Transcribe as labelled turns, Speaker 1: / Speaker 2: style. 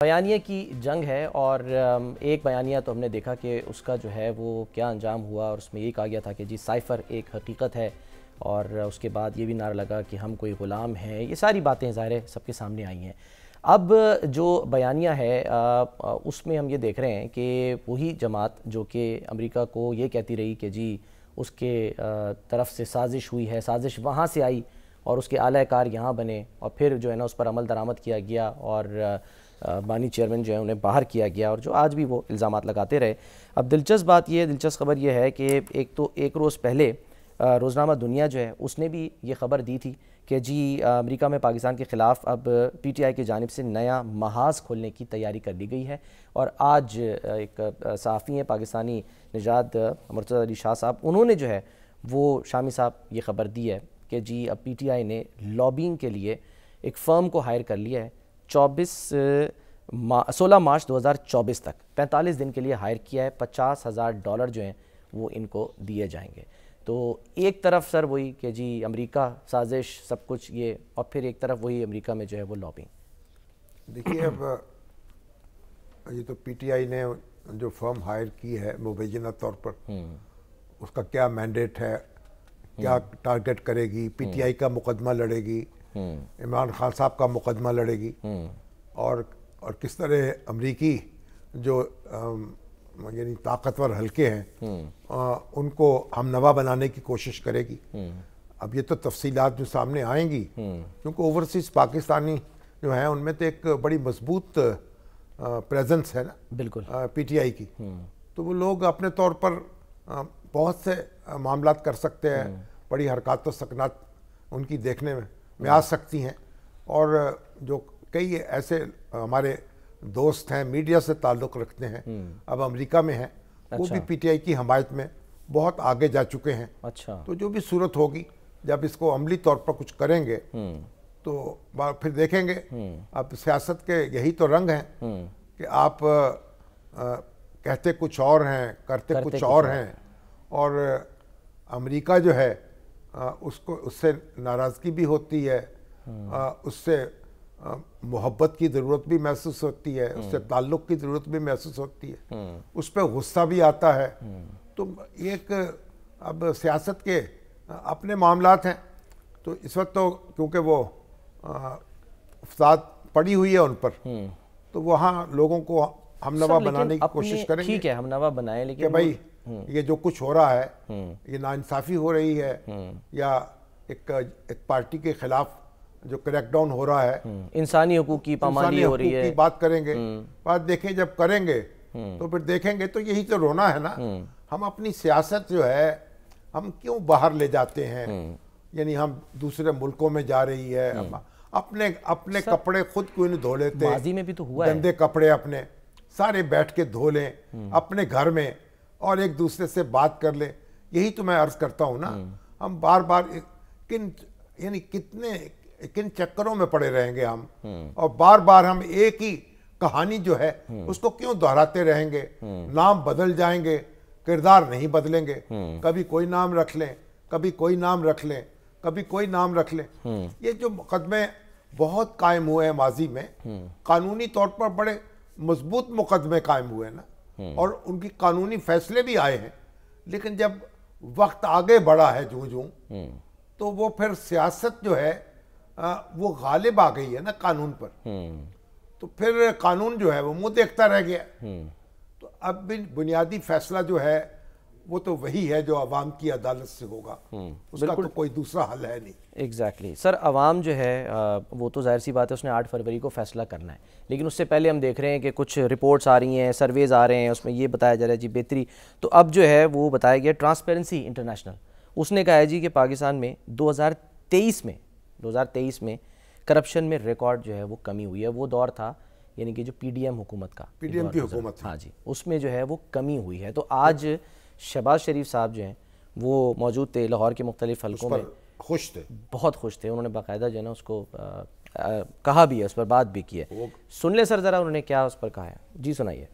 Speaker 1: بیانیے کی جنگ ہے اور ایک بیانیہ تو ہم نے دیکھا کہ اس کا جو ہے وہ کیا انجام ہوا، اور اس میں یہ کہا گیا تھا کہ جی سائفر ایک حقیقت ہے، اور اس کے بعد یہ بھی نعرہ لگا کہ ہم کوئی غلام ہیں۔ یہ ساری باتیں ظاہر ہے سب کے سامنے آئی ہیں۔ اب جو بیانیہ ہے اس میں ہم یہ دیکھ رہے ہیں کہ وہی جماعت جو کہ امریکہ کو یہ کہتی رہی کہ جی اس کے طرف سے سازش ہوئی ہے، سازش وہاں سے آئی اور اس کے اعلی کار یہاں بنے، اور پھر جو ہے نا اس پر عمل درآمد کیا گیا اور بانی چیئرمین جو ہے انہیں باہر کیا گیا، اور جو آج بھی وہ الزامات لگاتے رہے۔ اب دلچسپ خبر یہ ہے کہ ایک روز پہلے روزنامہ دنیا جو ہے اس نے بھی یہ خبر دی تھی کہ جی امریکہ میں پاکستان کے خلاف اب پی ٹی آئی کی جانب سے نیا محاذ کھولنے کی تیاری کر لی گئی ہے، اور آج ایک صحافی ہیں پاکستانی نژاد مرتضی علی شاہ صاحب، انہوں نے جو ہے وہ شامی صاحب یہ خبر دی ہے کہ جی اب پی ٹی آئی نے لابینگ کے لیے ایک فرم کو ہائر کر لیا ہے 16 مارچ 2024 تک 45 دن کے لیے ہائر کیا ہے۔ $50,000 جو ہیں وہ ان کو دیے جائیں گے۔ تو ایک طرف سر وہی کہ جی امریکہ سازش سب کچھ یہ، اور پھر ایک طرف وہی امریکہ میں جو ہے وہ لابنگ۔
Speaker 2: دیکھیے اب یہ تو پی ٹی آئی نے جو فرم ہائر کی ہے مبینہ طور پر اس کا کیا مینڈیٹ ہے، کیا ٹارگٹ کرے گی، پی ٹی آئی کا مقدمہ لڑے گی، عمران خان صاحب کا مقدمہ لڑے گی، اور کس طرح امریکی جو یعنی طاقتور حلقے ہیں ان کو ہم نوا بنانے کی کوشش کرے گی۔ اب یہ تو تفصیلات جو سامنے آئیں گی، کیونکہ اوورسیز پاکستانی جو ہیں ان میں تو ایک بڑی مضبوط پریزنس ہے نا
Speaker 1: بالکل
Speaker 2: پی ٹی آئی کی، تو وہ لوگ اپنے طور پر بہت سے معاملات کر سکتے ہیں، بڑی حرکات و سکنات ان کی دیکھنے میں آ سکتی ہیں، اور جو کئی ایسے ہمارے دوست ہیں میڈیا سے تعلق رکھتے ہیں اب امریکہ میں ہیں، وہ بھی پی ٹی آئی کی حمایت میں بہت آگے جا چکے ہیں۔
Speaker 1: اچھا،
Speaker 2: تو جو بھی صورت ہوگی جب اس کو عملی طور پر کچھ کریں گے تو پھر دیکھیں گے۔ اب سیاست کے یہی تو رنگ ہیں کہ آپ کہتے کچھ اور ہیں، کرتے کچھ اور ہیں، اور امریکہ جو ہے اس سے ناراضگی بھی ہوتی ہے، اس سے محبت کی ضرورت بھی محسوس ہوتی ہے، اس سے تعلق کی ضرورت بھی محسوس ہوتی ہے، اس پہ غصہ بھی آتا ہے۔ تو ایک اب سیاست کے اپنے معاملات ہیں، تو اس وقت تو کیونکہ وہ افساد پڑی ہوئی ہے ان پر، تو وہاں لوگوں کو ہم نوا بنانے کی کوشش کریں گے۔
Speaker 1: ٹھیک ہے ہم نوا بنائیں، لیکن
Speaker 2: کہ بھائی یہ جو کچھ ہو رہا ہے یہ ناانصافی ہو رہی ہے، یا ایک پارٹی کے خلاف جو کریک ڈاؤن ہو رہا ہے،
Speaker 1: انسانی حقوق کی پامالی ہو رہی ہے،
Speaker 2: کی بات کریں گے۔ بات دیکھیں جب کریں گے تو پھر دیکھیں گے، تو یہی تو رونا ہے نا۔ ہم اپنی سیاست جو ہے ہم کیوں باہر لے جاتے ہیں، یعنی ہم دوسرے ملکوں میں جا رہی ہے، اپنے کپڑے خود کیوں نہیں دھو لیتے؟
Speaker 1: ماضی میں بھی تو ہوا ہے،
Speaker 2: گندے کپڑے اپنے سارے بیٹھ کے دھو لیں اپنے گھر میں، اور ایک دوسرے سے بات کر لیں۔ یہی تو میں عرض کرتا ہوں نا، ہم بار بار کن چکروں میں پڑے رہیں گے ہم، اور بار بار ہم ایک ہی کہانی جو ہے اس کو کیوں دہراتے رہیں گے؟ نام بدل جائیں گے، کردار نہیں بدلیں گے، کبھی کوئی نام رکھ لیں، کبھی کوئی نام رکھ لیں، کبھی کوئی نام رکھ لیں۔ یہ جو مقدمے بہت قائم ہوئے ہیں ماضی میں، قانونی طور پر بڑے مضبوط مقدمے قائم ہوئے نا، اور ان کی قانونی فیصلے بھی آئے ہیں، لیکن جب وقت آگے بڑھا ہے جوں تو وہ پھر سیاست جو ہے وہ غالب آ گئی ہے نا قانون پر، تو پھر قانون جو ہے وہ منہ دیکھتا رہ گیا۔ تو اب بھی بنیادی فیصلہ جو ہے وہ تو وہی ہے جو عوام کی عدالت سے ہوگا، اس کا تو کوئی دوسرا حل ہے نہیں۔
Speaker 1: ایگزیکٹلی سر، عوام جو ہے وہ تو ظاہر سی بات ہے اس نے 8 فروری کو فیصلہ کرنا ہے، لیکن اس سے پہلے ہم دیکھ رہے ہیں کہ کچھ رپورٹس آ رہی ہیں، سرویز آ رہے ہیں، اس میں یہ بتایا جا رہا ہے جی بہتری۔ تو اب جو ہے وہ بتایا گیا ٹرانسپیرنسی انٹرنیشنل، اس نے کہا ہے جی کہ پاکستان میں 2023 میں کرپشن میں ریکارڈ جو ہے وہ کمی ہوئی ہے۔ وہ دور تھا یعنی کہ جو پی ڈی ایم حکومت کا،
Speaker 2: پی ڈی ایم کی حکومت،
Speaker 1: ہاں جی، اس میں جو ہے وہ کمی ہوئی ہے۔ تو آج شہباز شریف صاحب جو ہیں وہ موجود تھے لاہور کے مختلف حلقوں میں،
Speaker 2: خوش تھے،
Speaker 1: بہت خوش تھے، انہوں نے باقاعدہ جو ہے نا اس کو کہا بھی ہے، اس پر بات بھی کی ہے۔ سن لیں سر ذرا انہوں نے کیا اس پر کہا ہے، جی سنائیے۔